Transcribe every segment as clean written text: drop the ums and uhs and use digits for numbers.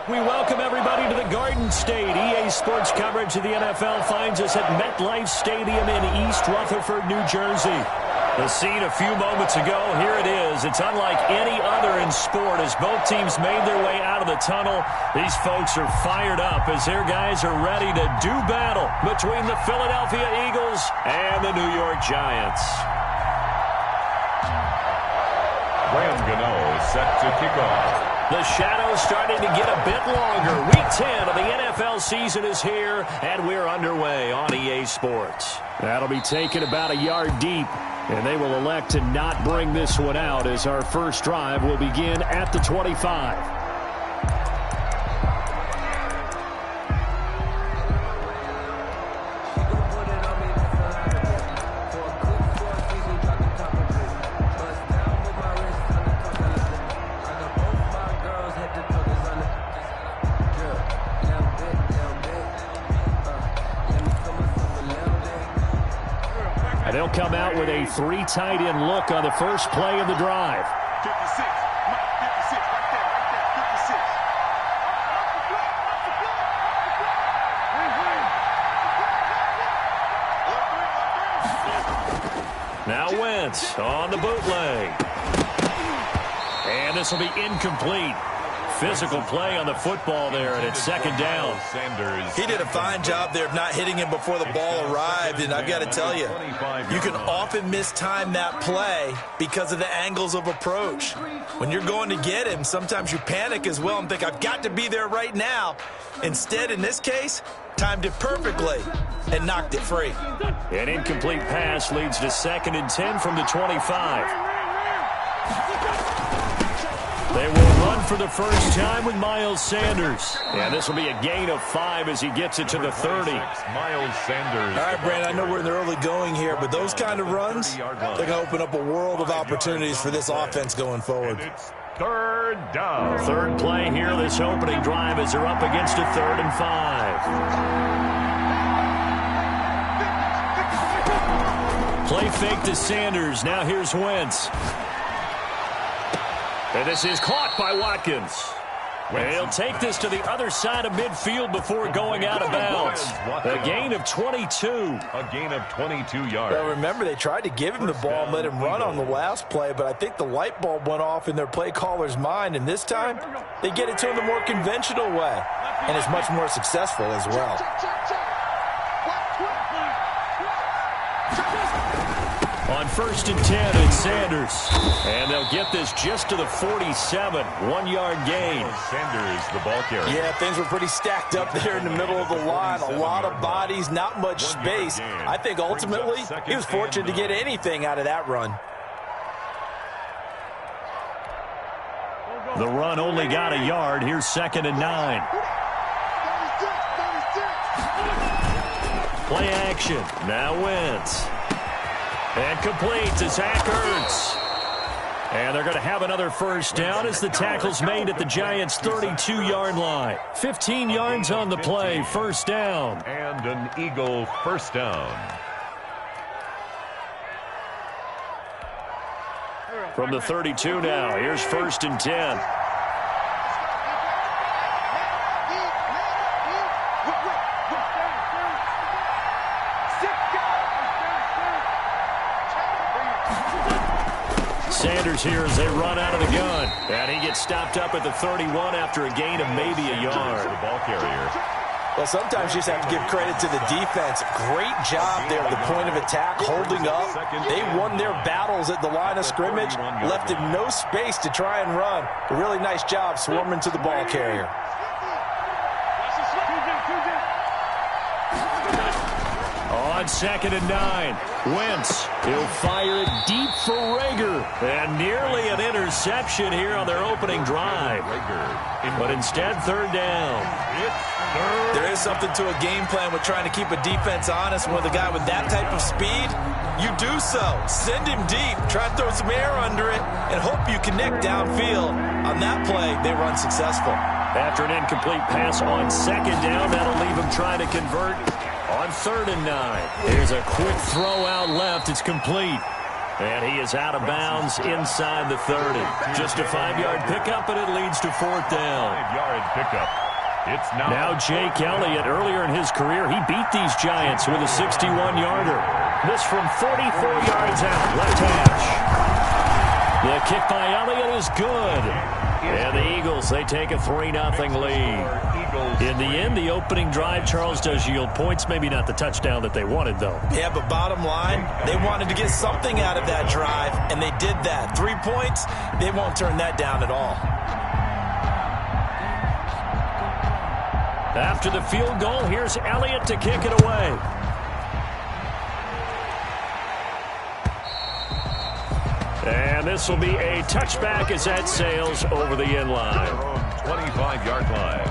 We welcome everybody to the Garden State. EA Sports coverage of the NFL finds us at MetLife Stadium in East Rutherford, New Jersey. The scene a few moments ago, here it is. It's unlike any other in sport as both teams made their way out of the tunnel. These folks are fired up as their guys are ready to do battle between the Philadelphia Eagles and the New York Giants. Graham Gano set to kick off. The shadow's starting to get a bit longer. Week 10 of the NFL season is here, and we're underway on EA Sports. That'll be taken about a yard deep, and they will elect to not bring this one out as our first drive will begin at the 25. And they'll come out with a three tight end look on the first play of the drive. 56. Now Wentz on the bootleg. And this will be incomplete. Physical play on the football there, and it's second down. He did a fine job there of not hitting him before the ball arrived, and I've got to tell you, you can often mistime that play because of the angles of approach. When you're going to get him, sometimes you panic as well and think, I've got to be there right now. Instead, in this case, timed it perfectly and knocked it free. An incomplete pass leads to 2nd and 10 from the 25. They will run for the first time with Miles Sanders. And this will be a gain of 5 as he gets it to the 30. Miles Sanders. All right, Brandon, I know we're in the early going here, but those kind of runs, they're going to open up a world of opportunities for this offense going forward. It's third down. Third play here, this opening drive as they're up against a 3rd and 5. Play fake to Sanders. Now here's Wentz. And this is caught by Watkins. He'll take this to the other side of midfield before going out of bounds. A gain of 22. A gain of 22 yards. Well, remember, they tried to give him the ball and let him run on the last play, but I think the light bulb went off in their play caller's mind, and this time they get it to him the more conventional way, and it's much more successful as well. On 1st and 10, it's Sanders. And they'll get this just to the 47. 1-yard gain. Sanders, the ball carrier. Yeah, things were pretty stacked up there in the middle of the line. A lot of bodies, not much space. I think ultimately he was fortunate to get anything out of that run. The run only got a yard. Here's 2nd and 9. Play action. Now Wentz. And complete to Zach Ertz. And they're going to have another first down as the tackle's made at the Giants' 32-yard line. 15 yards on the play, first down. And an Eagle first down. From the 32 now, here's 1st and 10. Sanders here as they run out of the gun. And he gets stopped up at the 31 after a gain of maybe a yard. The ball carrier. Well, sometimes you just have to give credit to the defense. Great job there at the point of attack, holding up. They won their battles at the line of scrimmage, left him no space to try and run. A really nice job swarming to the ball carrier. On 2nd and 9, Wentz. He'll fire it deep for Rager. And nearly an interception here on their opening drive. But instead, 3rd down. There is something to a game plan with trying to keep a defense honest. With a guy with that type of speed, you do so. Send him deep. Try to throw some air under it and hope you connect downfield. On that play, they run successful. After an incomplete pass on 2nd down, that'll leave him trying to convert on 3rd and 9. Here's a quick throw out left. It's complete. And he is out of bounds inside the 30. Just a 5-yard pickup, and it leads to fourth down. 5-yard pickup. It's now Jake Elliott. Earlier in his career, he beat these Giants with a 61-yarder. This from 44 yards out, left hash. The kick by Elliott is good. And the Eagles, they take a 3-0 lead. In the end, the opening drive, Charles, does yield points. Maybe not the touchdown that they wanted, though. Yeah, but bottom line, they wanted to get something out of that drive, and they did that. 3 points, they won't turn that down at all. After the field goal, here's Elliott to kick it away. And this will be a touchback as that sails over the end line. 25-yard line.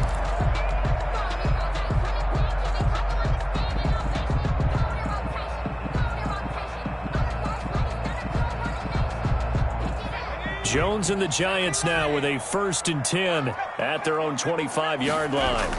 Jones and the Giants now with a 1st and 10 at their own 25-yard line.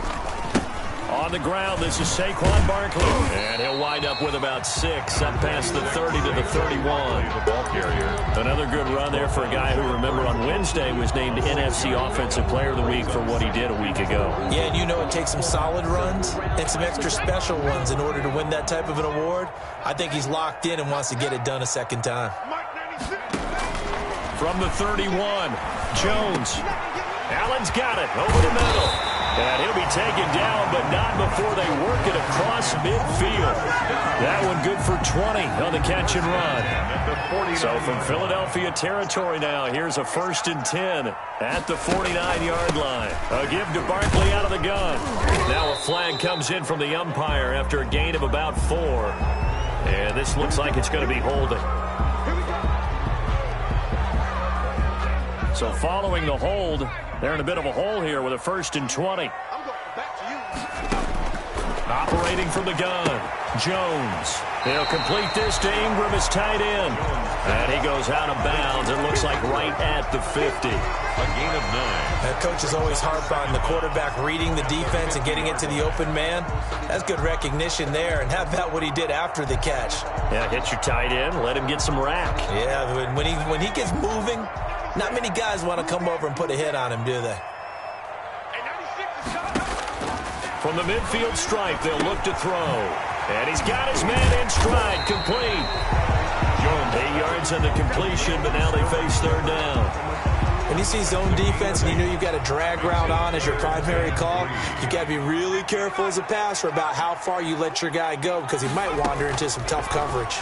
On the ground, this is Saquon Barkley. And he'll wind up with about 6, up past the 30 to the 31. The ball carrier. Another good run there for a guy who, remember, on Wednesday was named NFC Offensive Player of the Week for what he did a week ago. Yeah, and you know it takes some solid runs and some extra special ones in order to win that type of an award. I think he's locked in and wants to get it done a second time. From the 31, Jones. Allen's got it over the middle. And he'll be taken down, but not before they work it across midfield. That one good for 20 on the catch and run. So from Philadelphia territory now, here's a 1st and 10 at the 49-yard line. A give to Barkley out of the gun. Now a flag comes in from the umpire after a gain of about 4. And this looks like it's going to be holding. So following the hold, they're in a bit of a hole here with a 1st and 20. Operating from the gun, Jones. He'll complete this to Ingram, his tight end. And he goes out of bounds. It looks like right at the 50. A gain of 9. That coach is always harp on the quarterback reading the defense and getting it to the open man. That's good recognition there. And how about what he did after the catch? Yeah, hit your tight end, let him get some rack. Yeah, when he gets moving, not many guys want to come over and put a hit on him, do they? From the midfield stripe, they'll look to throw. And he's got his man in stride, complete. 8 yards on the completion, but now they face 3rd down. When you see zone defense and you know you've got a drag route on as your primary call, you've got to be really careful as a passer about how far you let your guy go because he might wander into some tough coverage.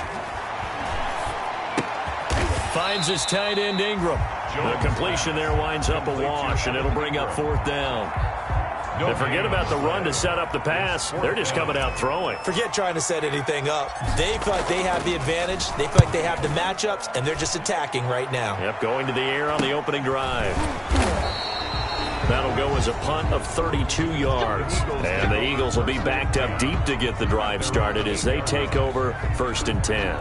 Finds his tight end, Ingram. The completion there winds up a wash, and it'll bring up 4th down. And forget about the run to set up the pass. They're just coming out throwing. Forget trying to set anything up. They feel like they have the advantage. They feel like they have the matchups, and they're just attacking right now. Yep, going to the air on the opening drive. That'll go as a punt of 32 yards. And the Eagles will be backed up deep to get the drive started as they take over 1st and 10.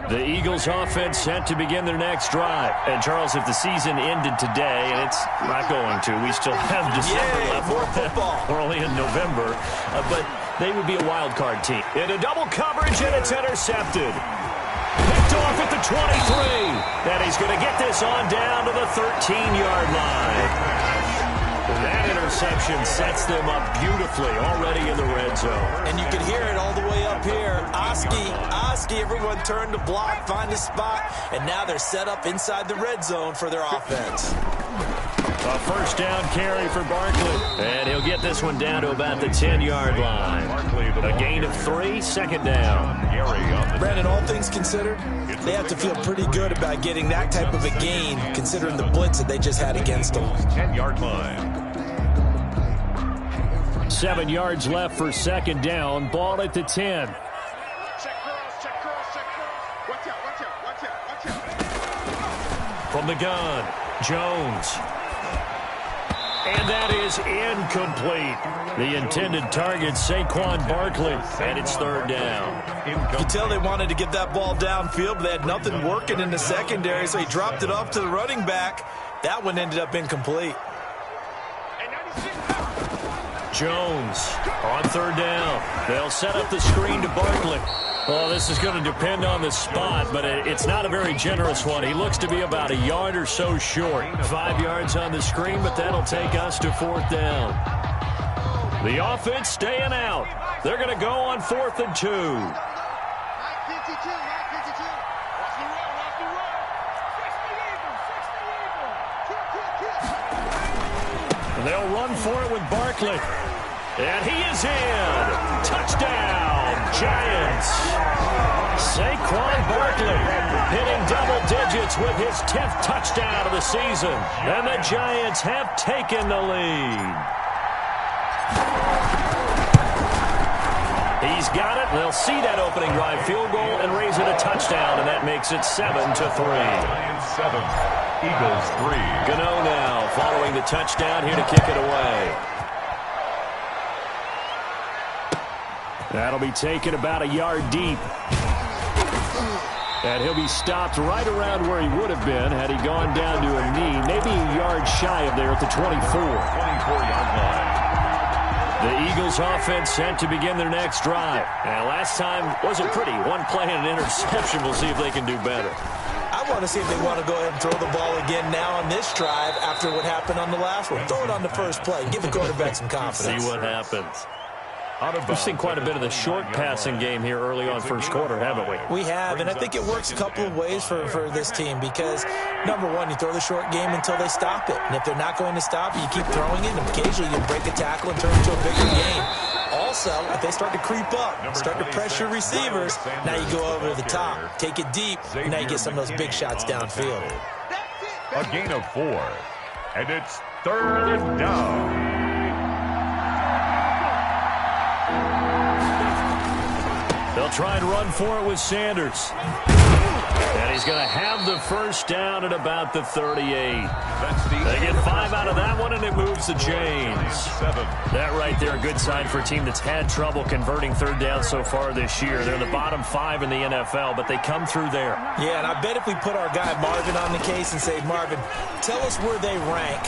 The Eagles offense set to begin their next drive. And, Charles, if the season ended today, and it's not going to, we still have December left. More football. We're only in November. But they would be a wild card team. In a double coverage, and it's intercepted. Picked off at the 23. And he's going to get this on down to the 13-yard line. That interception sets them up beautifully already in the red zone. And you can hear it all the way up here. Oski, everyone turned to block, find a spot, and now they're set up inside the red zone for their offense. A 1st down carry for Barkley. And he'll get this one down to about the 10-yard line. A gain of 3, 2nd down. Brandon, all things considered, they have to feel pretty good about getting that type of a gain, considering the blitz that they just had against them. 10-yard line. 7 yards left for 2nd down. Ball at the 10. From the gun, Jones. And that is incomplete. The intended target, Saquon Barkley, and it's third down. You could tell they wanted to get that ball downfield, but they had nothing working in the secondary, so he dropped it off to the running back. That one ended up incomplete. Jones on third down. They'll set up the screen to Barkley. Well, this is going to depend on the spot, but it's not a very generous one. He looks to be about a yard or so short. 5 yards on the screen, but that'll take us to fourth down. The offense staying out. They're going to go on 4th and 2. And they'll run for it with Barkley. And he is in. Touchdown, Giants. Saquon Barkley hitting double digits with his 10th touchdown of the season. And the Giants have taken the lead. He's got it. They'll see that opening drive field goal and raise it a touchdown, and that makes it 7-3. Giants 7, Eagles 3. Gano now following the touchdown here to kick it away. That'll be taken about a yard deep. And he'll be stopped right around where he would have been had he gone down to a knee, maybe a yard shy of there at the 24. 24-yard line. The Eagles offense set to begin their next drive. Now, last time wasn't pretty. One play and an interception. We'll see if they can do better. I want to see if they want to go ahead and throw the ball again now on this drive after what happened on the last one. Throw it on the first play. Give the quarterback some confidence. See what happens. We've seen quite a bit of the short passing game here early on first quarter, haven't we? We have, and I think it works a couple of ways for this team because, number one, you throw the short game until they stop it. And if they're not going to stop it, you keep throwing it, and occasionally you break a tackle and turn it into a bigger game. Also, if they start to creep up, start to pressure receivers, now you go over the top, take it deep, and now you get some of those big shots downfield. A gain of 4, and it's third down. They'll try and run for it with Sanders. And he's going to have the first down at about the 38. They get 5 out of that one, and it moves to James. That right there, a good sign for a team that's had trouble converting third down so far this year. They're in the bottom 5 in the NFL, but they come through there. Yeah, and I bet if we put our guy Marvin on the case and say, Marvin, tell us where they rank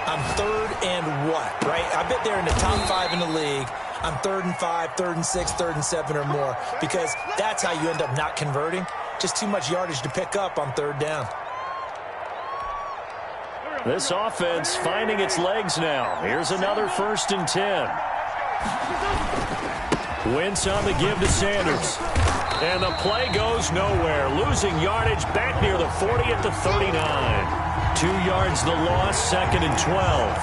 on third and what, right? I bet they're in the top 5 in the league on 3rd and 5, 3rd and 6, 3rd and 7 or more, because that's how you end up not converting. Just too much yardage to pick up on third down. This offense finding its legs now. Here's another 1st and 10. Wentz on the give to Sanders. And the play goes nowhere. Losing yardage back near the 40 at the 39. 2 yards the loss, 2nd and 12.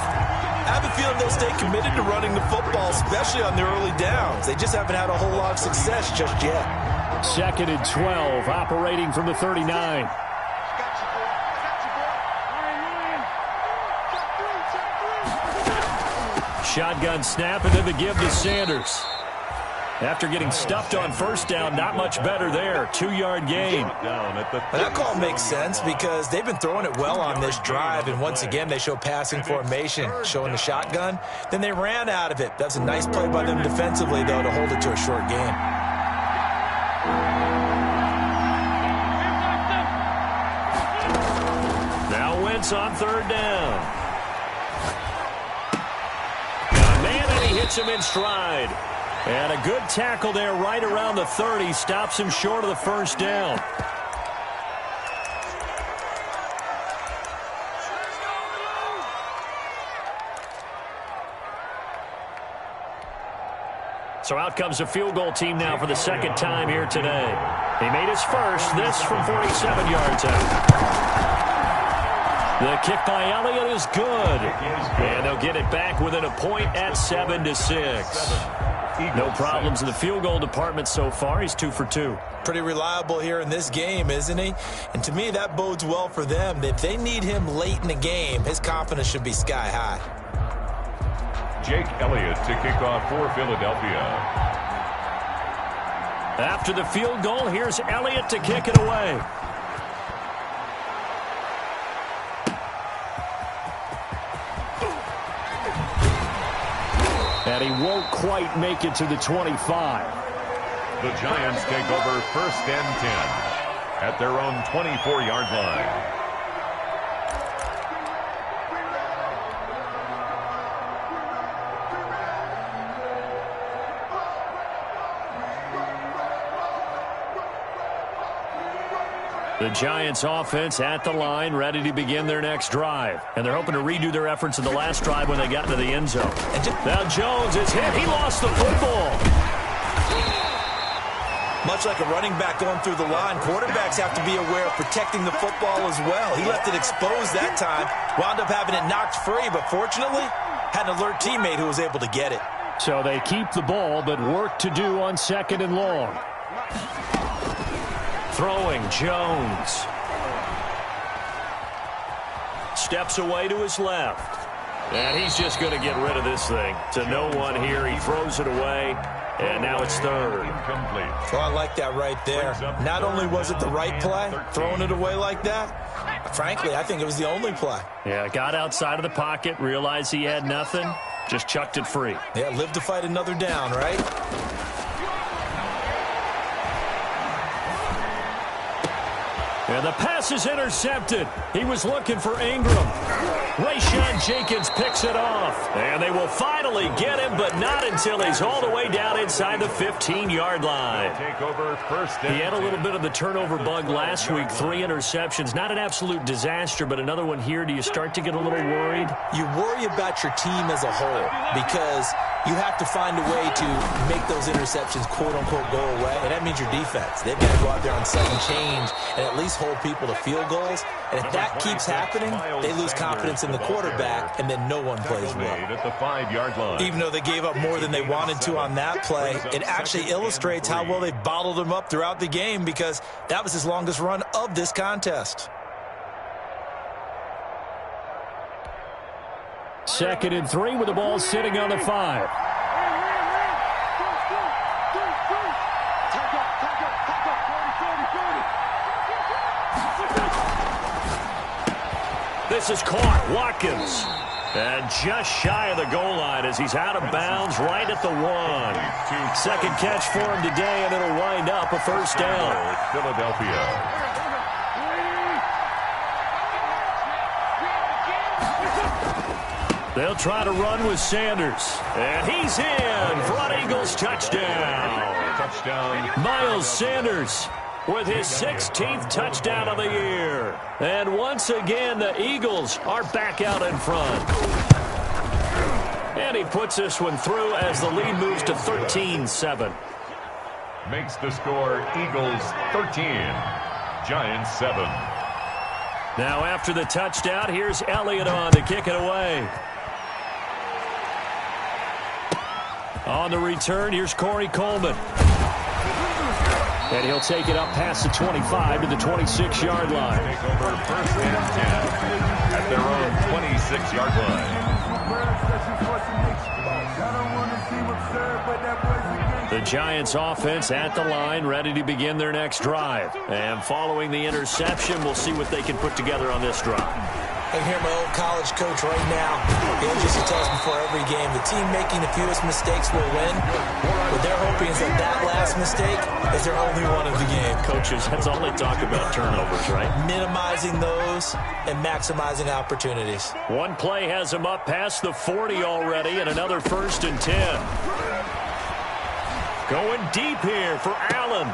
I have a feeling they'll stay committed to running the football, especially on their early downs. They just haven't had a whole lot of success just yet. 2nd and 12, operating from the 39. Shotgun snap and then the give to Sanders. After getting stuffed on first down, not much better there. 2-yard gain. That call makes sense because they've been throwing it well on this drive, and once again they show passing formation, showing the shotgun. Then they ran out of it. That's a nice play by them defensively, though, to hold it to a short game. Now Wentz on third down. Got a man, and he hits him in stride. And a good tackle there right around the 30. Stops him short of the first down. So out comes a field goal team now for the 2nd time here today. He made his first, this from 47 yards out. The kick by Elliott is good. And they'll get it back within a point at 7-6. No problems in the field goal department so far. He's 2 for 2. Pretty reliable here in this game, isn't he? And to me, that bodes well for them. If they need him late in the game, his confidence should be sky high. Jake Elliott to kick off for Philadelphia. After the field goal, here's Elliott to kick it away. And he won't quite make it to the 25. The Giants take over 1st and 10 at their own 24-yard line. The Giants offense at the line, ready to begin their next drive. And they're hoping to redo their efforts in the last drive when they got into the end zone. Now Jones is hit. He lost the football. Much like a running back going through the line, quarterbacks have to be aware of protecting the football as well. He left it exposed that time, wound up having it knocked free, but fortunately had an alert teammate who was able to get it. So they keep the ball, but work to do on 2nd and long. Throwing, Jones. Steps away to his left. And he's just going to get rid of this thing. To no one here. He throws it away. And now it's 3rd. Well, I like that right there. Not only was it the right play, throwing it away like that, frankly, I think it was the only play. Yeah, got outside of the pocket, realized he had nothing, just chucked it free. Yeah, live to fight another down, right? And the pass is intercepted. He was looking for Ingram. Rayshawn Jenkins picks it off. And they will finally get him, but not until he's all the way down inside the 15-yard line. Take over 1st and He had a little bit of the turnover bug last week. 3 interceptions. Not an absolute disaster, but another one here. Do you start to get a little worried? You worry about your team as a whole because you have to find a way to make those interceptions, quote-unquote, go away. And that means your defense. They've got to go out there on second change and at least hold people to field goals. And if that keeps happening, they lose confidence in the quarterback, and then no one plays well. At the 5-yard line. Even though they gave up more than they wanted to on that play, it actually illustrates how well they bottled him up throughout the game because that was his longest run of this contest. 2nd and 3 with the ball sitting on the 5. This is caught. Watkins. And just shy of the goal line as he's out of bounds right at the 1. 2nd catch for him today, and it'll wind up a 1st down. Philadelphia. They'll try to run with Sanders. And he's in for an Eagles touchdown. Miles Sanders with his 16th touchdown of the year. And once again, the Eagles are back out in front. And he puts this one through as the lead moves to 13-7. Makes the score Eagles 13, Giants 7. Now after the touchdown, here's Elliott on to kick it away. On the return, here's Corey Coleman. And he'll take it up past the 25 to the 26-yard line. Take over 1st and 10 at their own 26-yard line. The Giants offense at the line, ready to begin their next drive. And following the interception, we'll see what they can put together on this drive. I can hear my old college coach right now. He just tells us before every game, the team making the fewest mistakes will win. What they're hoping is that last mistake is their only one of the game. Coaches, that's all they talk about, turnovers, right? Minimizing those and maximizing opportunities. One play has him up past the 40 already, and another 1st and 10. Going deep here for Allen.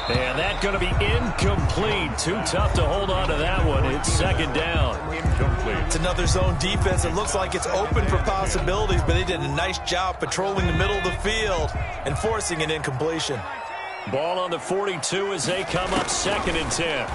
And that's going to be incomplete. Too tough to hold on to that one. It's 2nd down. Incomplete. It's another zone defense. It looks like it's open for possibilities, but they did a nice job patrolling the middle of the field and forcing an incompletion. Ball on the 42 as they come up 2nd and 10.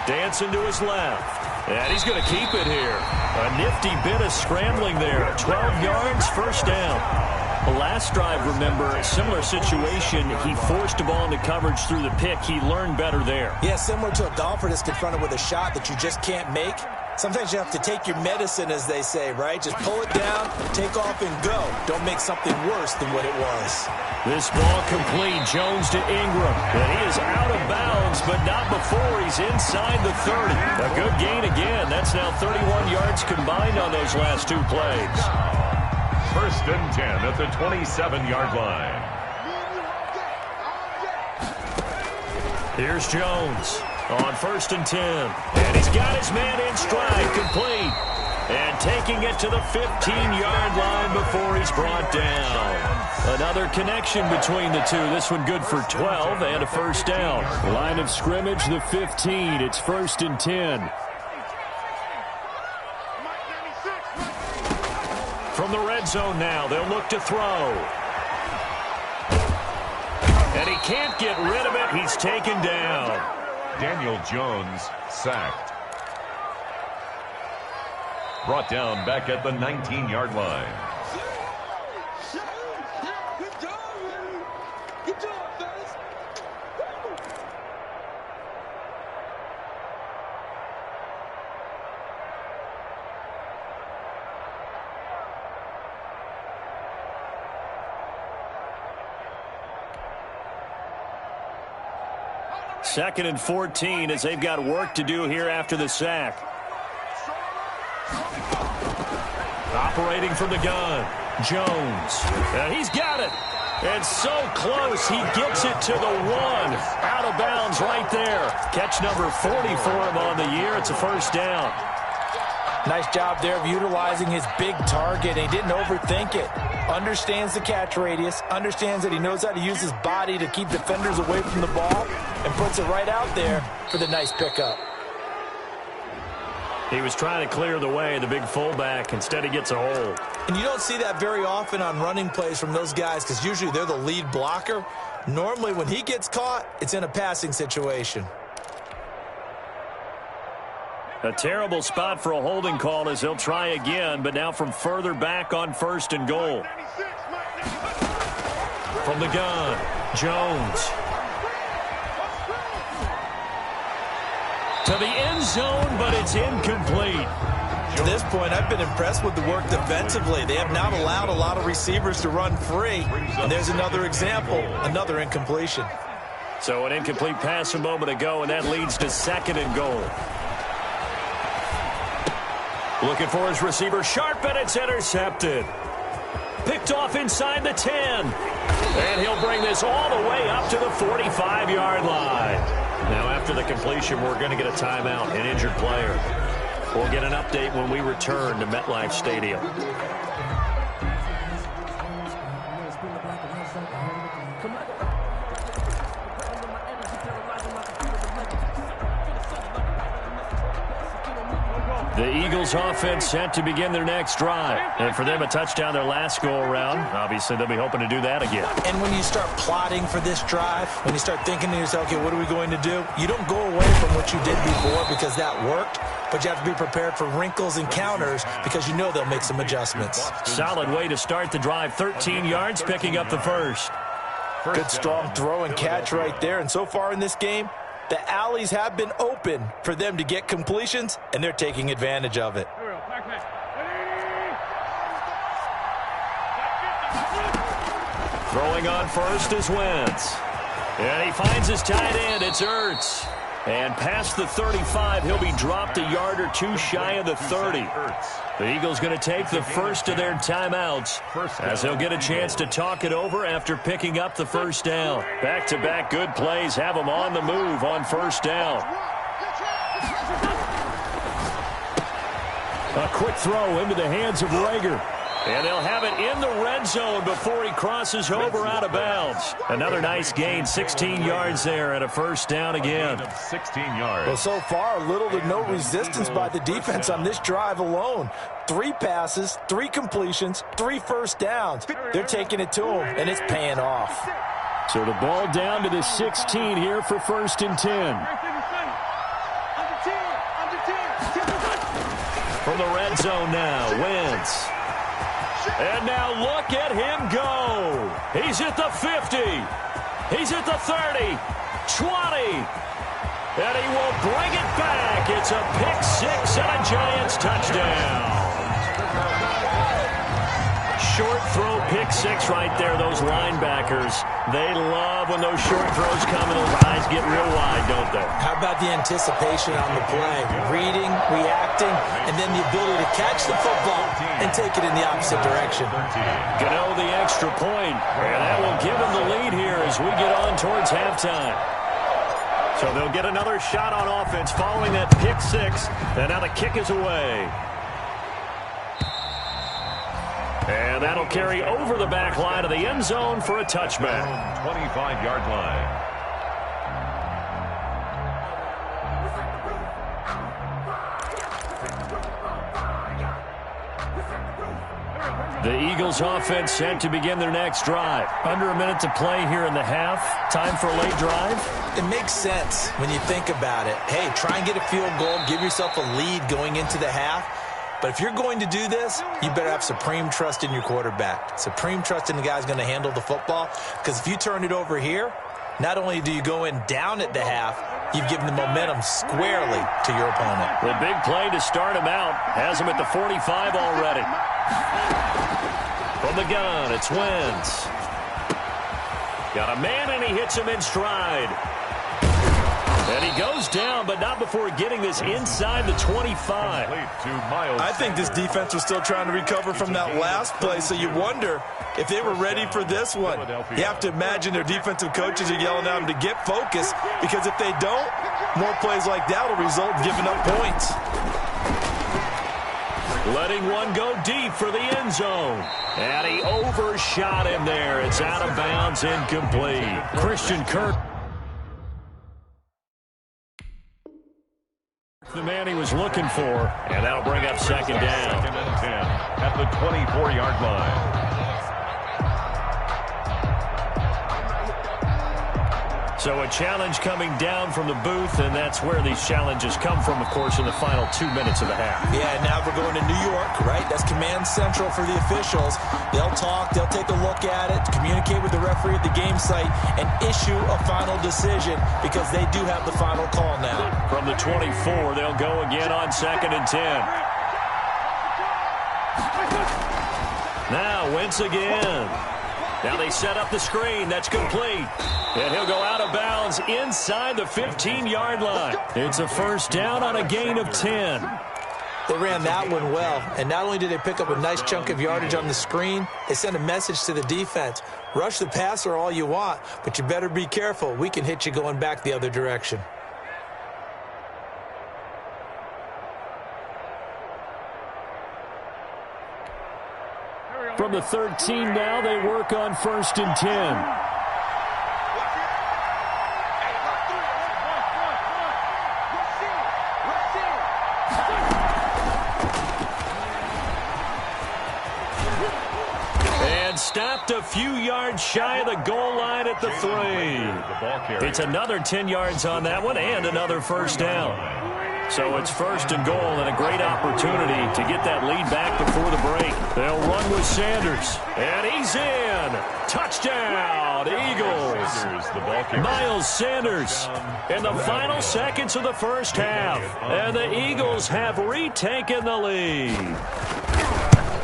Dancing to his left. And he's going to keep it here. A nifty bit of scrambling there. 12 yards, 1st down. The last drive, remember, similar situation. He forced a ball into coverage through the pick. He learned better there. Yeah, similar to a golfer that's confronted with a shot that you just can't make. Sometimes you have to take your medicine, as they say, right? Just pull it down, take off, and go. Don't make something worse than what it was. This ball complete. Jones to Ingram. And he is out of bounds, but not before he's inside the 30. A good gain again. That's now 31 yards combined on those last two plays. 1st and 10 at the 27-yard line. Here's Jones on 1st and 10. And he's got his man in stride, complete. And taking it to the 15-yard line before he's brought down. Another connection between the two. This one good for 12 and a first down. Line of scrimmage, the 15. It's 1st and 10. From the red zone now, they'll look to throw. And he can't get rid of it. He's taken down. Daniel Jones sacked. Brought down back at the 19-yard line. Second and 14 as they've got work to do here after the sack. Operating from the gun, Jones. And he's got it. And so close, he gets it to the 1. Out of bounds right there. Catch number 40 for him on the year. It's a first down. Nice job there of utilizing his big target. He didn't overthink it. Understands the catch radius. Understands that he knows how to use his body to keep defenders away from the ball. And puts it right out there for the nice pickup. He was trying to clear the way, the big fullback. Instead, he gets a hole. And you don't see that very often on running plays from those guys because usually they're the lead blocker. Normally, when he gets caught, it's in a passing situation. A terrible spot for a holding call as they'll try again, but now from further back on 1st and goal. From the gun, Jones. To the end zone, but it's incomplete. At this point, I've been impressed with the work defensively. They have not allowed a lot of receivers to run free. And there's another example, another incompletion. So an incomplete pass a moment ago, and that leads to 2nd and goal. Looking for his receiver, sharp, and it's intercepted. Picked off inside the 10. And he'll bring this all the way up to the 45-yard line. Now, after the completion, we're going to get a timeout, an injured player. We'll get an update when we return to MetLife Stadium. The Eagles offense set to begin their next drive. And for them, a touchdown their last go-around. Obviously, they'll be hoping to do that again. And when you start plotting for this drive, when you start thinking to yourself, okay, what are we going to do? You don't go away from what you did before because that worked, but you have to be prepared for wrinkles and counters because you know they'll make some adjustments. Solid way to start the drive. 13 yards, picking up the first. Good, strong throw and catch right there. And so far in this game, the alleys have been open for them to get completions, and they're taking advantage of it. Throwing on first is Wentz. And he finds his tight end. It's Ertz. And past the 35, he'll be dropped a yard or two shy of the 30. The Eagles going to take the first of their timeouts as they'll get a chance to talk it over after picking up the first down. Back-to-back good plays have them on the move on first down. A quick throw into the hands of Rager. And they'll have it in the red zone before he crosses over out of bounds. Another nice gain, 16 yards there, and a first down again. 16 yards. Well, so far, little to no resistance by the defense on this drive alone. 3 passes, 3 completions, 3 first downs. They're taking it to him, and it's paying off. So the ball down to the 16 here for 1st and 10. From the red zone now, Wentz. And now look at him go. He's at the 50. He's at the 30, 20. And he will bring it back. It's a pick six and a Giants touchdown. Short throw pick six right there, those linebackers. They love when those short throws come and those eyes get real wide, don't they? How about the anticipation on the play? Reading, reacting, and then the ability to catch the football and take it in the opposite direction. Gano the extra point, and that will give him the lead here as we get on towards halftime. So they'll get another shot on offense following that pick six, and now the kick is away. And that'll carry over the back line of the end zone for a touchback. 25-yard line. The Eagles offense set to begin their next drive. Under a minute to play here in the half. Time for a late drive. It makes sense when you think about it. Hey, try and get a field goal. Give yourself a lead going into the half. But if you're going to do this, you better have supreme trust in your quarterback. Supreme trust in the guy's going to handle the football. Because if you turn it over here, not only do you go in down at the half, you've given the momentum squarely to your opponent. The big play to start him out has him at the 45 already. From the gun, it's Wentz. Got a man, and he hits him in stride. And he goes down, but not before getting this inside the 25. I think this defense was still trying to recover from that last play, so you wonder if they were ready for this one. You have to imagine their defensive coaches are yelling at them to get focused, because if they don't, more plays like that will result in giving up points. Letting one go deep for the end zone. And he overshot him there. It's out of bounds, incomplete. Christian Kirk. The man he was looking for, and that'll bring up second down. Second and 10 at the 24-yard line. So a challenge coming down from the booth, and that's where these challenges come from, of course, in the final 2 minutes of the half. Yeah, now we're going to New York, right? That's command central for the officials. They'll talk, they'll take a look at it, communicate with the referee at the game site, and issue a final decision because they do have the final call now. From the 24, they'll go again on second and 10. Now, Wentz again. Now they set up the screen. That's complete. And he'll go out of bounds inside the 15-yard line. It's a first down on a gain of 10. They ran that one well. And not only did they pick up a nice chunk of yardage on the screen, they sent a message to the defense. Rush the passer all you want, but you better be careful. We can hit you going back the other direction. From the 13 now, they work on first and 10. And stopped a few yards shy of the goal line at the 3. It's another 10 yards on that one and another first down. So it's first and goal and a great opportunity to get that lead back before the break. They'll run with Sanders. And he's in. Touchdown, Eagles. Miles Sanders in the final seconds of the first half. And the Eagles have retaken the lead.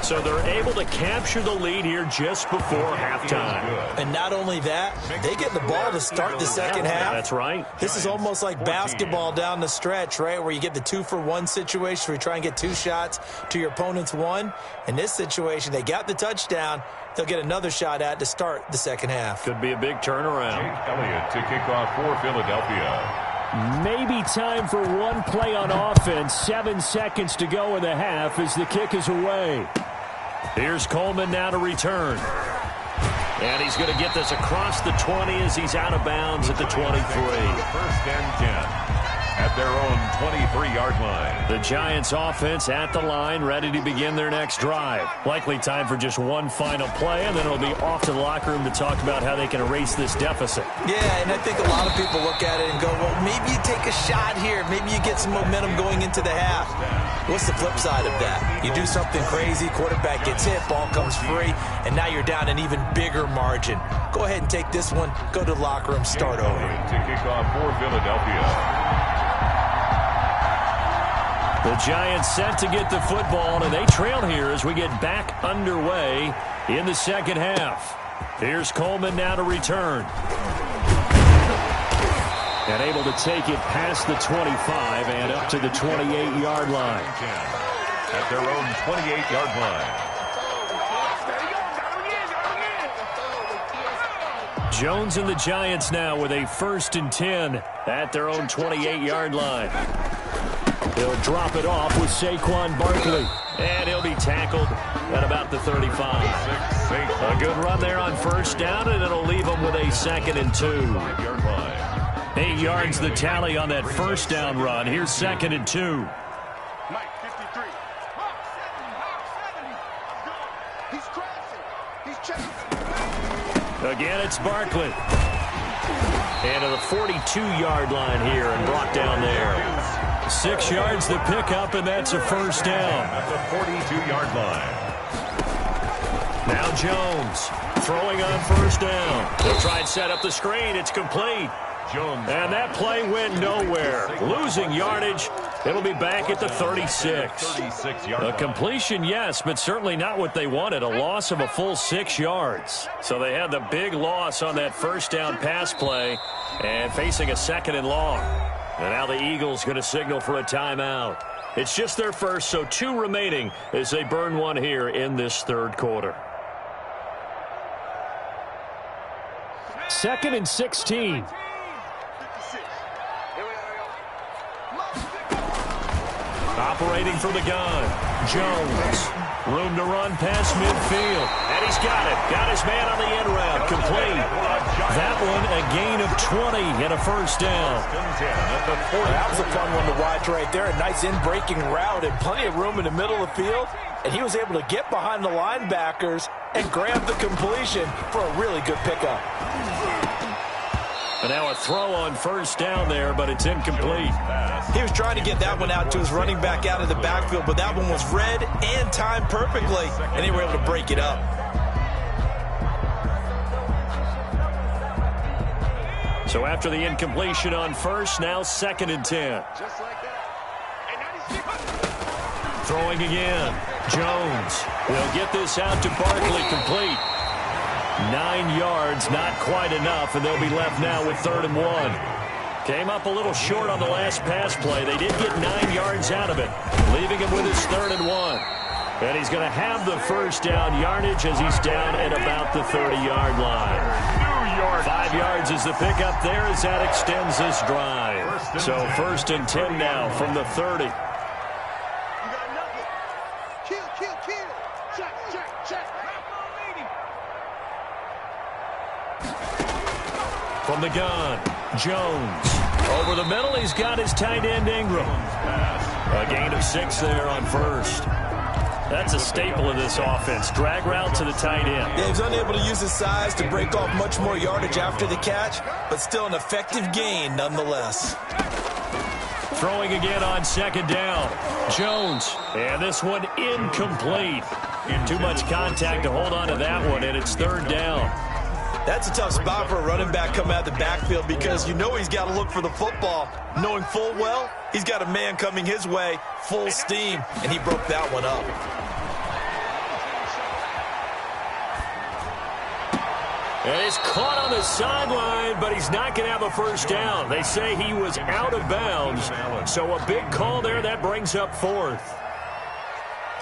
So they're able to capture the lead here just before halftime. And not only that, they get the ball to start the second half. That's right. This is almost like basketball down the stretch, right, where you get the 2-for-1 situation where you try and get 2 shots to your opponent's 1. In this situation, they got the touchdown. They'll get another shot at to start the second half. Could be a big turnaround. Jake Elliott to kick off for Philadelphia. Maybe time for one play on offense. 7 seconds to go in the half as the kick is away. Here's Coleman now to return. And he's going to get this across the 20 as he's out of bounds at the 23. First and 10 at their own 23-yard line. The Giants offense at the line, ready to begin their next drive. Likely time for just one final play, and then it'll be off to the locker room to talk about how they can erase this deficit. Yeah, and I think a lot of people look at it and go, well, maybe you take a shot here. Maybe you get some momentum going into the half. What's the flip side of that? You do something crazy, quarterback gets hit, ball comes free, and now you're down an even bigger margin. Go ahead and take this one, go to the locker room, start over. To kick off for Philadelphia. The Giants set to get the football, and they trail here as we get back underway in the second half. Here's Coleman now to return. And able to take it past the 25 and up to the 28-yard line. At their own 28-yard line. Jones and the Giants now with a 1st and 10 at their own 28-yard line. They'll drop it off with Saquon Barkley. And he'll be tackled at about the 35. A good run there on 1st down, and it'll leave them with a 2nd and 2. 8 yards the tally on that 1st down run. Here's 2nd and 2. Again, it's Barkley. And to the 42-yard line here and brought down there. 6 yards the pickup, and that's a 1st down. At the 42-yard line. Now Jones throwing on 1st down. They'll try and set up the screen. It's complete. Jones. And that play went nowhere. Losing yardage. It'll be back at the 36. A completion, yes, but certainly not what they wanted. A loss of a full 6 yards. So they had the big loss on that 1st down pass play and facing a 2nd and long. And now the Eagles going to signal for a timeout. It's just their first, so 2 remaining as they burn one here in this 3rd quarter. 2nd and 16. Operating from the gun, Jones. Room to run past midfield. And he's got it. Got his man on the end route. Complete. That one a gain of 20 and a 1st down. That was a fun one to watch right there. A nice in-breaking route and plenty of room in the middle of the field. And he was able to get behind the linebackers and grab the completion for a really good pickup. And now a throw on 1st down there, but it's incomplete. He was trying to get that one out to his running back out of the backfield, but that one was read and timed perfectly, and they were able to break it up. So after the incompletion on 1st, now 2nd and 10. Throwing again. Jones will get this out to Barkley, complete. 9 yards, not quite enough, and they'll be left now with 3rd and 1. Came up a little short on the last pass play. They did get 9 yards out of it, leaving him with his 3rd and 1. And he's going to have the 1st down yardage as he's down at about the 30-yard line. 5 yards is the pickup there as that extends this drive. So 1st and 10 now from the 30. From the gun, Jones. Over the middle, he's got his tight end Ingram. A gain of 6 there on 1st. That's a staple of this offense. Drag route to the tight end. Yeah, he's unable to use his size to break off much more yardage after the catch, but still an effective gain nonetheless. Throwing again on 2nd down. Jones. And this one incomplete. Too much contact to hold on to that one, and it's 3rd down. That's a tough spot for a running back coming out of the backfield because you know he's got to look for the football, knowing full well he's got a man coming his way, full steam, and he broke that one up. And he's caught on the sideline, but he's not going to have a 1st down. They say he was out of bounds, so a big call there. That brings up 4th.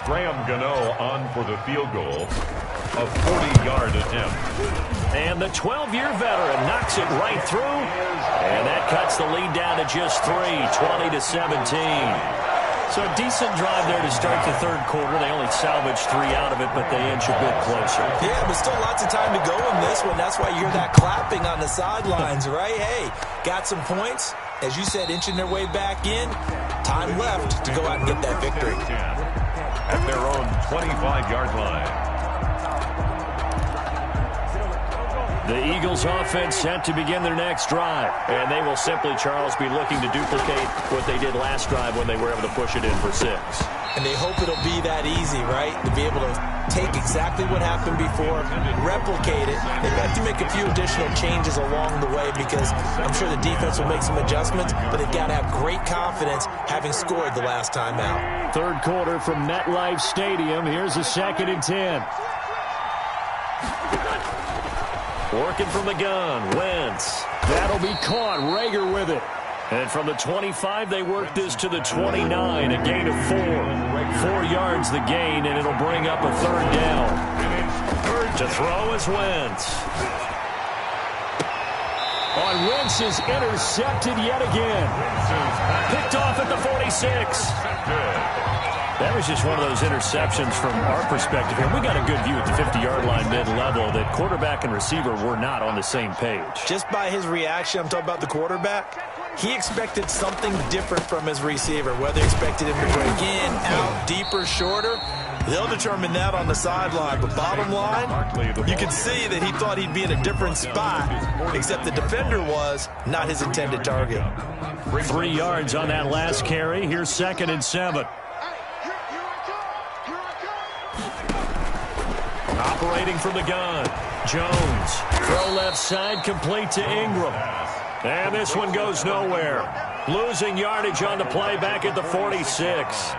Graham Gano on for the field goal. A 40-yard attempt. And the 12-year veteran knocks it right through. And that cuts the lead down to just 3, 20-17. So a decent drive there to start the 3rd quarter. They only salvaged 3 out of it, but they inch a bit closer. Yeah, but still lots of time to go in this one. That's why you hear that clapping on the sidelines, right? Hey, got some points. As you said, inching their way back in. Time left to go out and get that victory. At their own 25-yard line. The Eagles offense set to begin their next drive. And they will simply, Charles, be looking to duplicate what they did last drive when they were able to push it in for 6. And they hope it'll be that easy, right? To be able to take exactly what happened before, replicate it. They've got to make a few additional changes along the way because I'm sure the defense will make some adjustments, but they've got to have great confidence having scored the last time out. Third quarter from MetLife Stadium. Here's a 2nd and 10. Working from the gun, Wentz. That'll be caught. Rager with it. And from the 25, they work this to the 29, a gain of 4. 4 yards the gain, and it'll bring up a 3rd down. To throw is Wentz. On Wentz is intercepted yet again. Picked off at the 46. That was just one of those interceptions from our perspective here. We got a good view at the 50-yard line mid-level that quarterback and receiver were not on the same page. Just by his reaction, I'm talking about the quarterback, he expected something different from his receiver, whether he expected him to break in, out, deeper, shorter. They'll determine that on the sideline. But bottom line, you can see that he thought he'd be in a different spot, except the defender was not his intended target. 3 yards on that last carry. Here's 2nd and 7. Operating from the gun, Jones. Throw left side, complete to Ingram. And this one goes nowhere. Losing yardage on the play back at the 46.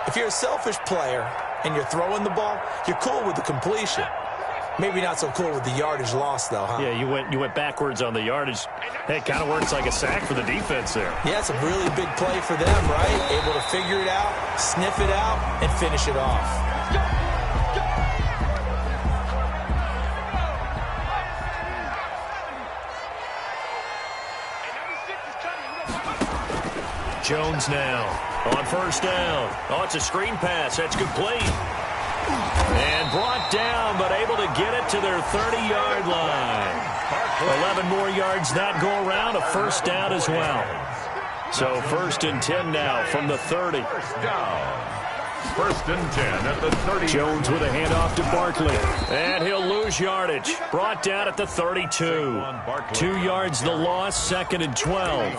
If you're a selfish player and you're throwing the ball, you're cool with the completion. Maybe not so cool with the yardage loss, though, huh? Yeah, you went backwards on the yardage. Hey, it kind of works like a sack for the defense there. Yeah, it's a really big play for them, right? Able to figure it out, sniff it out, and finish it off. Jones now on 1st down. Oh, it's a screen pass. That's complete. And brought down, but able to get it to their 30-yard line. 11 more yards that go around. A 1st down as well. So 1st and 10 now from the 30. 1st and 10 at the 30. Jones with a handoff to Barkley. And he'll lose yardage. Brought down at the 32. 2 yards the loss, 2nd and 12.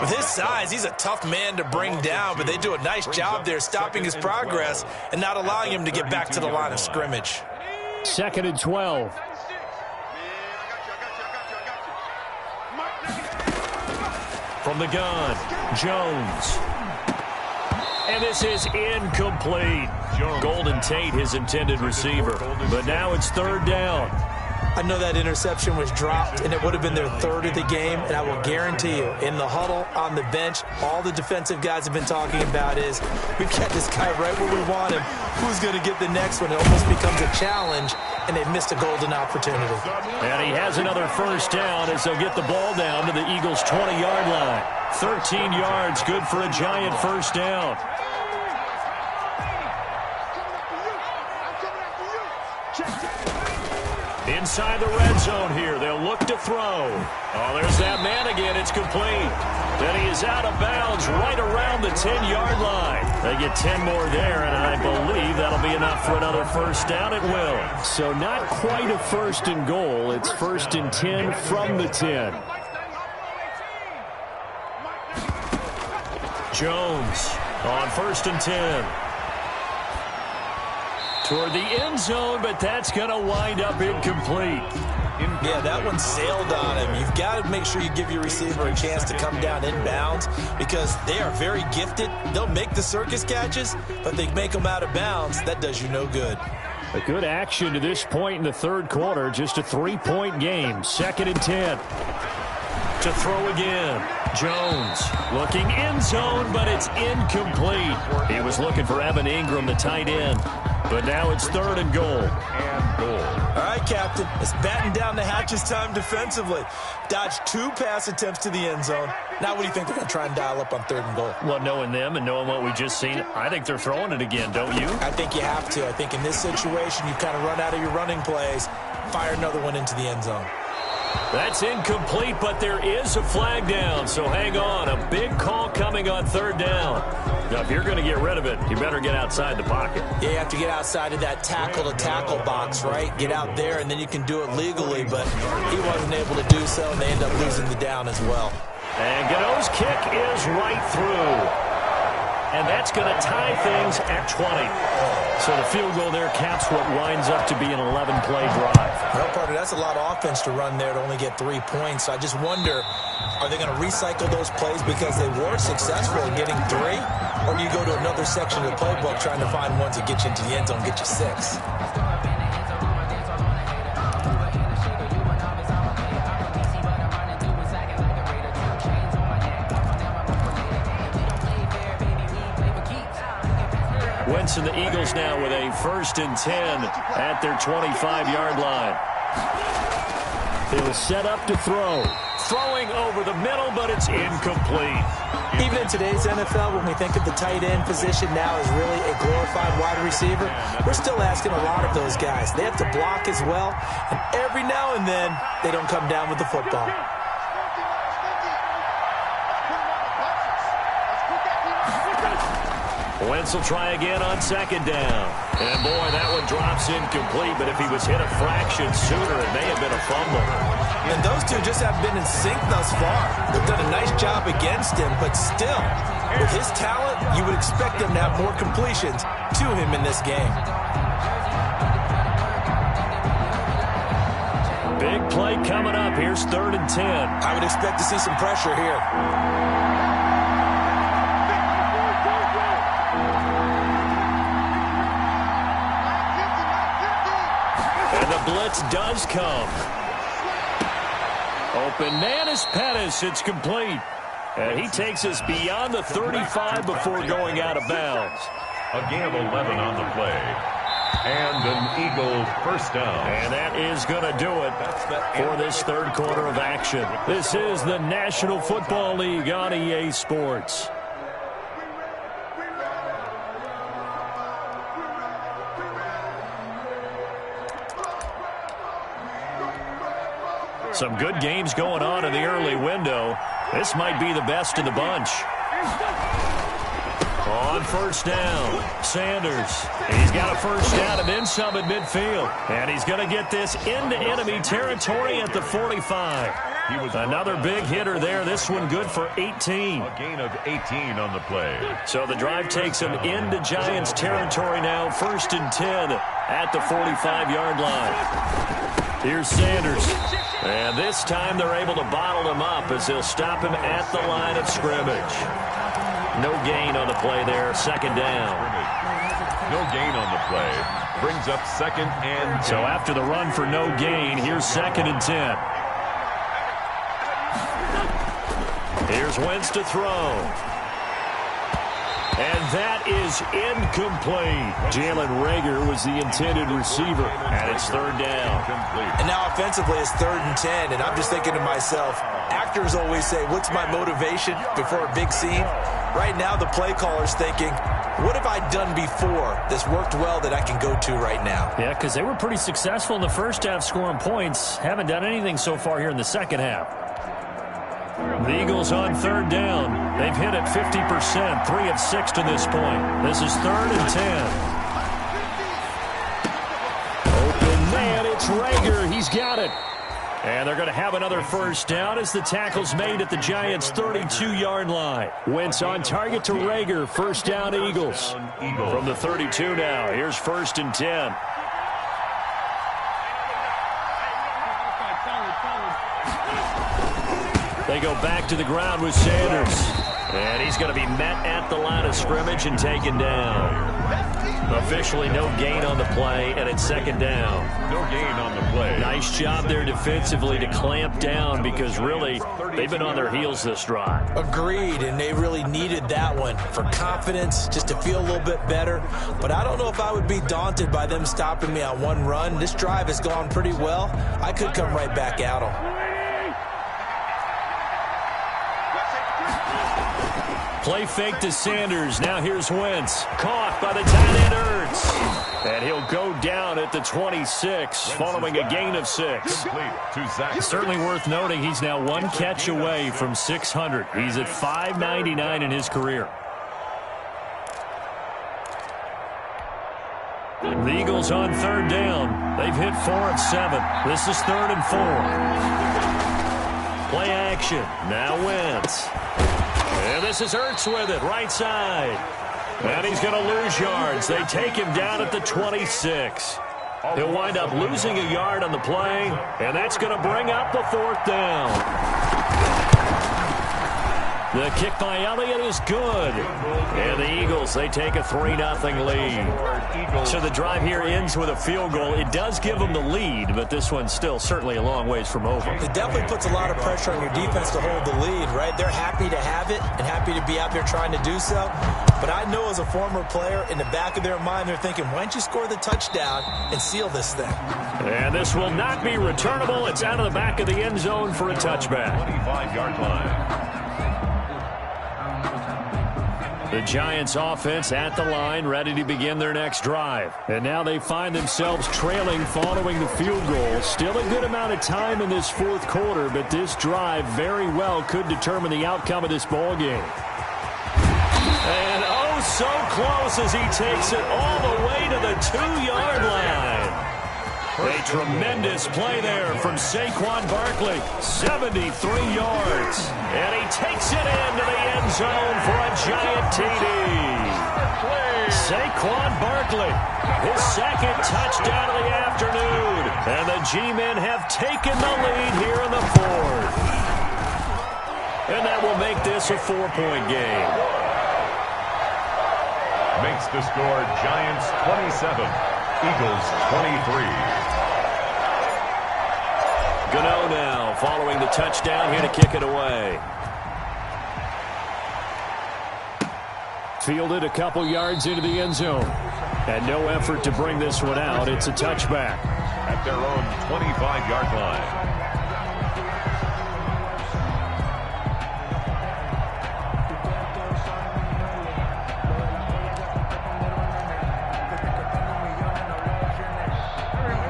With his size, he's a tough man to bring down, but they do a nice job there stopping his progress and not allowing him to get back to the line of scrimmage. 2nd and 12. From the gun, Jones. And this is incomplete. Golden Tate, his intended receiver. But now it's 3rd down. I know that interception was dropped, and it would have been their 3rd of the game, and I will guarantee you, in the huddle, on the bench, all the defensive guys have been talking about is, we've got this guy right where we want him. Who's going to get the next one? It almost becomes a challenge, and they missed a golden opportunity. And he has another 1st down as they'll get the ball down to the Eagles' 20-yard line. 13 yards, good for a giant 1st down. Inside the red zone here. They'll look to throw. Oh, there's that man again. It's complete. Then he is out of bounds right around the 10-yard line. They get 10 more there, and I believe that'll be enough for another 1st down. It will. So not quite a 1st and goal. It's 1st and 10 from the 10. Jones on 1st and 10. Toward the end zone, but that's going to wind up incomplete. Yeah, that one sailed on him. You've got to make sure you give your receiver a chance to come down inbounds because they are very gifted. They'll make the circus catches, but they make them out of bounds. That does you no good. A good action to this point in the 3rd quarter. Just a 3-point game. 2nd and 10. To throw again. Jones looking end zone, but it's incomplete. He was looking for Evan Ingram, the tight end. But now it's 3rd and goal. All right, Captain. It's batten down the hatches time defensively. Dodged 2 pass attempts to the end zone. Now what do you think they're going to try and dial up on 3rd and goal? Well, knowing them and knowing what we just seen, I think they're throwing it again, don't you? I think you have to. I think in this situation, you kind of run out of your running plays, fire another one into the end zone. That's incomplete, but there is a flag down, so hang on. A big call coming on third down. Now, if you're going to get rid of it, you better get outside the pocket. Yeah, you have to get outside of that tackle-to-tackle box, right? Get out there, and then you can do it legally, but he wasn't able to do so, and they end up losing the down as well. And Gano's kick is right through. And that's going to tie things at 20. So the field goal there caps what winds up to be an 11-play drive. Well, partner, that's a lot of offense to run there to only get 3 points. So I just wonder, are they going to recycle those plays because they were successful in getting 3? Or do you go to another section of the playbook trying to find ones that get you into the end zone, get you 6? Wentz and the Eagles now with a 1st and 10 at their 25-yard line. They will set up to throw. Throwing over the middle, but it's incomplete. Even in today's NFL, when we think of the tight end position now as really a glorified wide receiver, we're still asking a lot of those guys. They have to block as well, and every now and then, they don't come down with the football. Wentz will try again on 2nd down. And boy, that one drops incomplete, but if he was hit a fraction sooner, it may have been a fumble. And those two just haven't been in sync thus far. They've done a nice job against him, but still, with his talent, you would expect him to have more completions to him in this game. Big play coming up. Here's 3rd and 10. I would expect to see some pressure here. Blitz does come. Open man is Pettis. It's complete. And he takes us beyond the 35 before going out of bounds. A gain of 11 on the play. And an Eagle 1st down. And that is going to do it for this 3rd quarter of action. This is the National Football League on EA Sports. Some good games going on in the early window. This might be the best of the bunch. On 1st down, Sanders. He's got a 1st down and then some at midfield. And he's going to get this into enemy territory at the 45. Another big hitter there. This one good for 18. A gain of 18 on the play. So the drive takes him into Giants territory now. 1st and 10 at the 45-yard line. Here's Sanders. And this time they're able to bottle him up as they'll stop him at the line of scrimmage. No gain on the play there. 2nd down. No gain on the play. Brings up 2nd and 10. So after the run for no gain, here's 2nd and 10. Here's Wentz to throw. And that is incomplete. Jalen Reagor was the intended receiver, and it's 3rd down. And now offensively it's 3rd and 10, and I'm just thinking to myself, actors always say, what's my motivation before a big scene? Right now the play caller's thinking, what have I done before that's worked well that I can go to right now? Yeah, because they were pretty successful in the first half scoring points. Haven't done anything so far here in the second half. The Eagles on 3rd down. They've hit it 50%, 3 of 6 to this point. This is 3rd and 10. Open man, it's Reagor. He's got it. And they're going to have another 1st down as the tackle's made at the Giants' 32-yard line. Wentz on target to Reagor. 1st down, Eagles. From the 32 now. Here's 1st and 10. They go back to the ground with Sanders. And he's going to be met at the line of scrimmage and taken down. Officially no gain on the play, and it's 2nd down. No gain on the play. Nice job there defensively to clamp down because really they've been on their heels this drive. Agreed, and they really needed that one for confidence, just to feel a little bit better. But I don't know if I would be daunted by them stopping me on one run. This drive has gone pretty well. I could come right back at them. Play fake to Sanders. Now here's Wentz. Caught by the tight end Ertz. And he'll go down at at the 26 following a gain of 6. It's certainly worth noting he's now one catch away from 600. He's at 599 in his career. The Eagles on third down. They've hit 4 of 7. This is 3rd and 4. Play action. Now Wentz. And this is Ertz with it, right side. And he's going to lose yards. They take him down at the 26. He'll wind up losing a yard on the play, and that's going to bring up the 4th down. The kick by Elliott is good. And the Eagles, they take a 3-0 lead. So the drive here ends with a field goal. It does give them the lead, but this one's still certainly a long ways from over. It definitely puts a lot of pressure on your defense to hold the lead, right? They're happy to have it and happy to be out there trying to do so. But I know as a former player, in the back of their mind, they're thinking, why don't you score the touchdown and seal this thing? And this will not be returnable. It's out of the back of the end zone for a touchback. 25-yard line. The Giants offense at the line, ready to begin their next drive. And now they find themselves trailing following the field goal. Still a good amount of time in this 4th quarter, but this drive very well could determine the outcome of this ball game. And oh, so close as he takes it all the way to the 2-yard line. A tremendous play there from Saquon Barkley, 73 yards. And he takes it into the end zone for a giant TD. Saquon Barkley, his 2nd touchdown of the afternoon. And the G-men have taken the lead here in the 4th. And that will make this a 4-point game. Makes the score Giants 27, Eagles 23. Gano now following the touchdown here to kick it away. Fielded a couple yards into the end zone. And no effort to bring this one out. It's a touchback. At their own 25-yard line.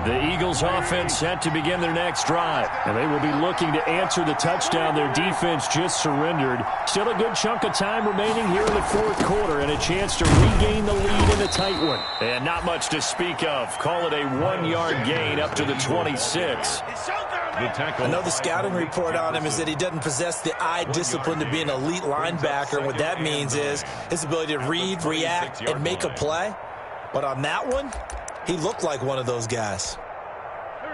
The Eagles offense set to begin their next drive, and they will be looking to answer the touchdown their defense just surrendered. Still a good chunk of time remaining here in the 4th quarter and a chance to regain the lead in a tight one. And not much to speak of. Call it a 1-yard gain up to the 26. I know the scouting report on him is that he doesn't possess the eye discipline to be an elite linebacker. And what that means is his ability to read, react, and make a play. But on that one, he looked like one of those guys.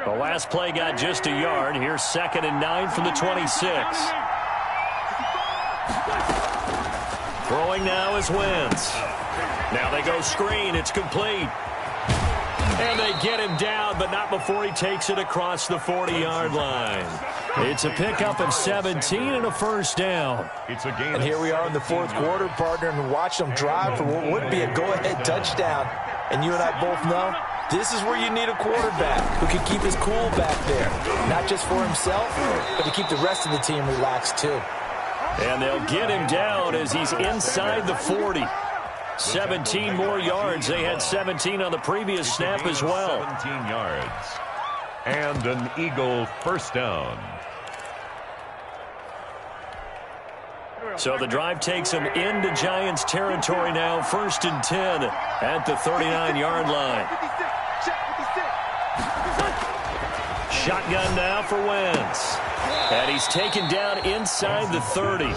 The last play got just a yard. Here's 2nd and 9 from the 26. Throwing now is Wentz. Now they go screen. It's complete. And they get him down, but not before he takes it across the 40-yard line. It's a pickup of 17 and a 1st down. And here we are in the 4th quarter, partner, and watch them drive for what would be a go-ahead touchdown. And you and I both know this is where you need a quarterback who can keep his cool back there. Not just for himself, but to keep the rest of the team relaxed too. And they'll get him down as he's inside the 40. 17 more yards. They had 17 on the previous snap as well. 17 yards. And an Eagle 1st down. So the drive takes them into Giants territory now. 1st and 10 at the 39-yard line. Shotgun now for Wentz. And he's taken down inside the 30.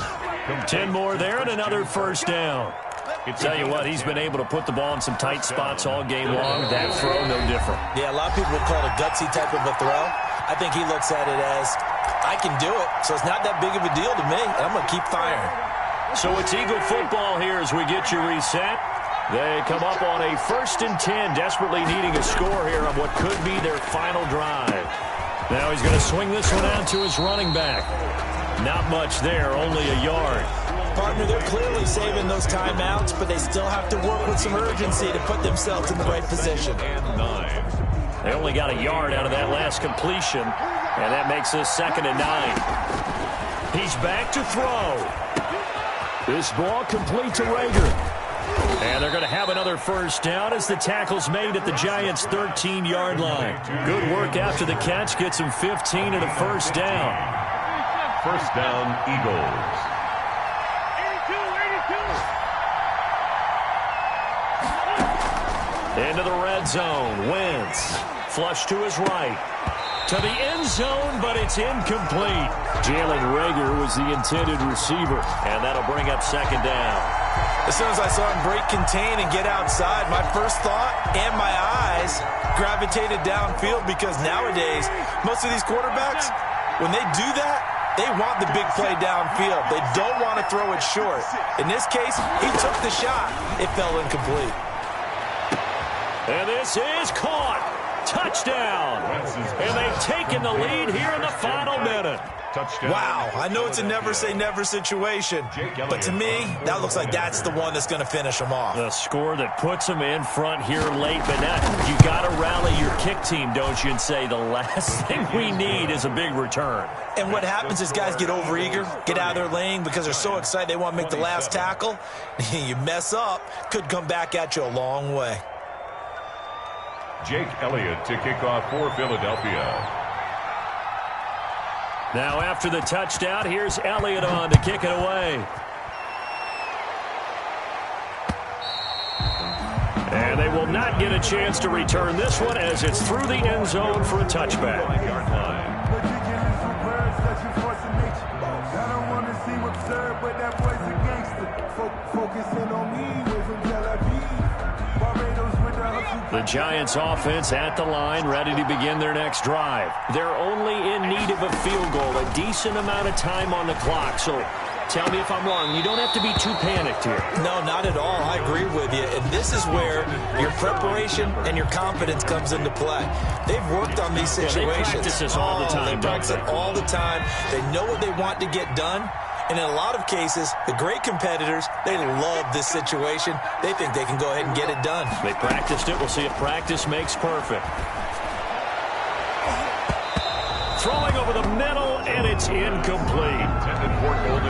10 more there and another 1st down. Tell you what, he's been able to put the ball in some tight spots all game long. That throw, no different. Yeah, a lot of people would call it a gutsy type of a throw. I think he looks at it as, I can do it, so it's not that big of a deal to me, and I'm going to keep firing. So it's Eagle football here as we get you reset. They come up on a 1st and 10, desperately needing a score here on what could be their final drive. Now he's going to swing this one out to his running back. Not much there, only a yard. Partner, they're clearly saving those timeouts, but they still have to work with some urgency to put themselves in the right position. They only got a yard out of that last completion, and that makes this 2nd and 9. He's back to throw. This ball complete to Rager. And they're going to have another first down as the tackle's made at the Giants' 13-yard line. Good work after the catch. Gets them 15 and a first down. First down, Eagles. Into the red zone. Wentz. Flush to his right. To the end zone, but it's incomplete. Jalen Reagor was the intended receiver, and that'll bring up second down. As soon as I saw him break contain and get outside, my first thought and my eyes gravitated downfield, because nowadays, most of these quarterbacks, when they do that, they want the big play downfield. They don't want to throw it short. In this case, he took the shot. It fell incomplete. And this is caught. Touchdown. And they've taken the lead here in the final minute. Touchdown. Wow, I know it's a never-say-never situation, but to me, that looks like that's the one that's going to finish them off. The score that puts them in front here late, but now you got to rally your kick team, don't you, and say the last thing we need is a big return. And what happens is guys get overeager, get out of their lane because they're so excited they want to make the last tackle. You mess up, could come back at you a long way. Jake Elliott to kick off for Philadelphia. Now after the touchdown, here's Elliott on to kick it away. And they will not get a chance to return this one as it's through the end zone for a touchback. The Giants offense at the line, ready to begin their next drive. They're only in need of a field goal, a decent amount of time on the clock. So tell me if I'm wrong. You don't have to be too panicked here. No, not at all. I agree with you. And this is where your preparation and your confidence comes into play. They've worked on these situations. Yeah, they practice this all the time. They practice it all the time. They know what they want to get done. And in a lot of cases, the great competitors, they love this situation. They think they can go ahead and get it done. They practiced it. We'll see if practice makes perfect. Throwing over the middle, and it's incomplete.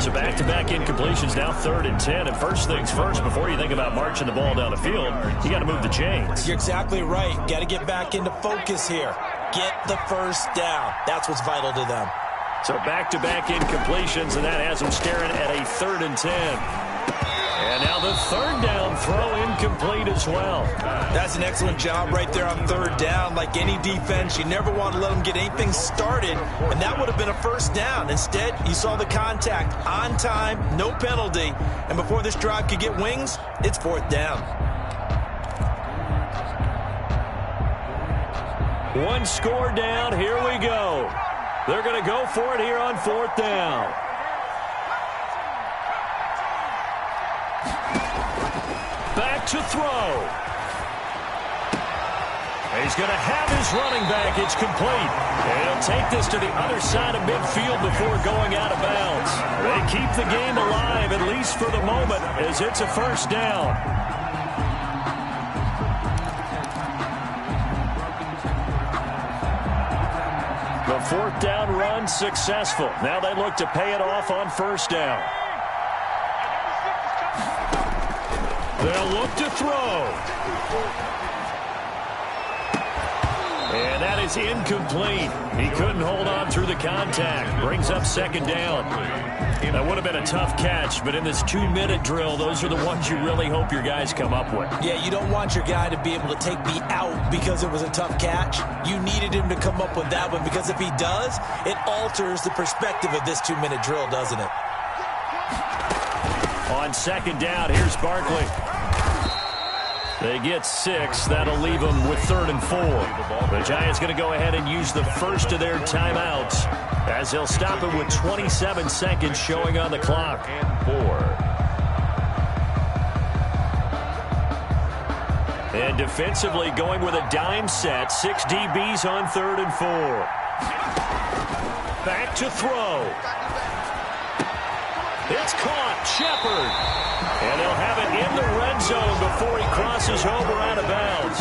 So back-to-back incompletions, now 3rd and 10. And first things first, before you think about marching the ball down the field, you got to move the chains. You're exactly right. Got to get back into focus here. Get the first down. That's what's vital to them. So back-to-back incompletions, and that has them staring at a 3rd and 10. And now the 3rd down throw incomplete as well. That's an excellent job right there on 3rd down. Like any defense, you never want to let them get anything started, and that would have been a first down. Instead, you saw the contact on time, no penalty, and before this drive could get wings, it's 4th down. One score down, here we go. They're going to go for it here on 4th down. Back to throw. He's going to have his running back. It's complete. And he'll take this to the other side of midfield before going out of bounds. They keep the game alive, at least for the moment, as it's a first down. The 4th down run successful. Now they look to pay it off on 1st down. They'll look to throw. And that is incomplete. He couldn't hold on through the contact. Brings up 2nd down. That would have been a tough catch, but in this 2-minute drill, those are the ones you really hope your guys come up with. Yeah, you don't want your guy to be able to take me out because it was a tough catch. You needed him to come up with that one, because if he does, it alters the perspective of this 2-minute drill, doesn't it? On 2nd down, here's Barkley. They get 6. That'll leave them with 3rd and 4. The Giants going to go ahead and use the first of their timeouts, as they'll stop it with 27 seconds showing on the clock. And 4. And defensively going with a dime set. 6 DBs on 3rd and 4. Back to throw. It's caught. Shepard. And they'll have it in the red zone before he crosses over out of bounds.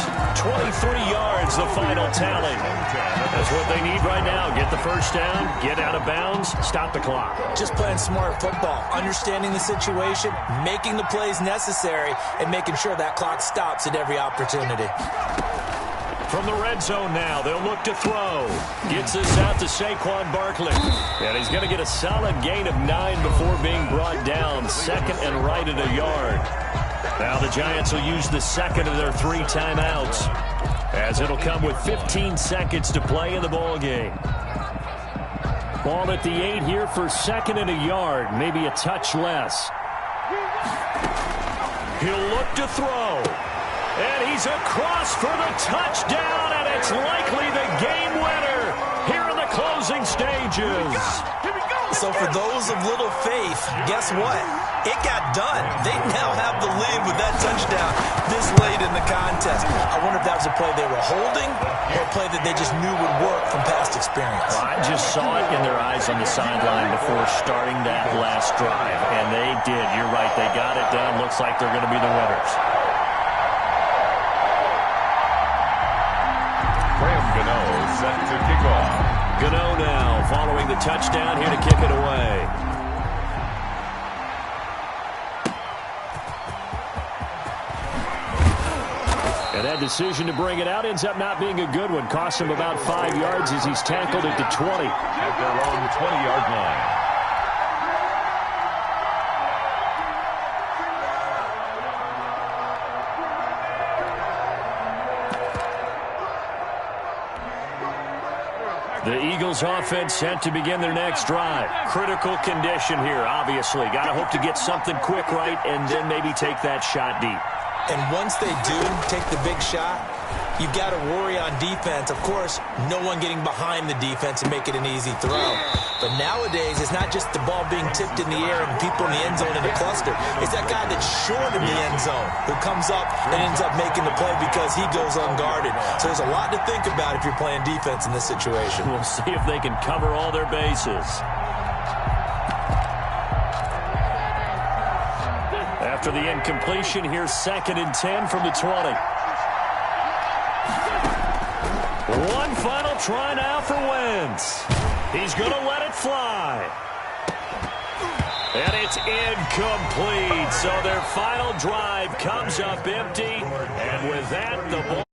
23 yards, the final tally. That's what they need right now. Get the first down, get out of bounds, stop the clock. Just playing smart football, understanding the situation, making the plays necessary, and making sure that clock stops at every opportunity. From the red zone now, they'll look to throw. Gets this out to Saquon Barkley. And he's going to get a solid gain of 9 before being brought down. Second and right at a yard. Now the Giants will use the second of their 3 timeouts, as it'll come with 15 seconds to play in the ball game. Ball at the 8 here for second and a yard, maybe a touch less. He'll look to throw. And he's across for the touchdown, and it's likely the game winner here in the closing stages. So for those of little faith, guess what? It got done. They now have the lead with that touchdown this late in the contest. I wonder if that was a play they were holding or a play that they just knew would work from past experience. Well, I just saw it in their eyes on the sideline before starting that last drive, and they did. You're right. They got it done. Looks like they're going to be the winners. Set to kick off. Gano now following the touchdown here to kick it away. And that decision to bring it out ends up not being a good one. Cost him about 5 yards as he's tackled at the 20. At their own 20-yard line. The Eagles offense set to begin their next drive. Critical condition here, obviously. Got to hope to get something quick right and then maybe take that shot deep. And once they do take the big shot, you've got to worry on defense. Of course, no one getting behind the defense and make it an easy throw. But nowadays, it's not just the ball being tipped in the air and people in the end zone in a cluster. It's that guy that's short of the end zone who comes up and ends up making the play because he goes unguarded. So there's a lot to think about if you're playing defense in this situation. We'll see if they can cover all their bases. After the incompletion, here's 2nd and 10 from the 20. One final try now for Wentz. He's going to let it fly. And it's incomplete. So their final drive comes up empty. And with that, the ball...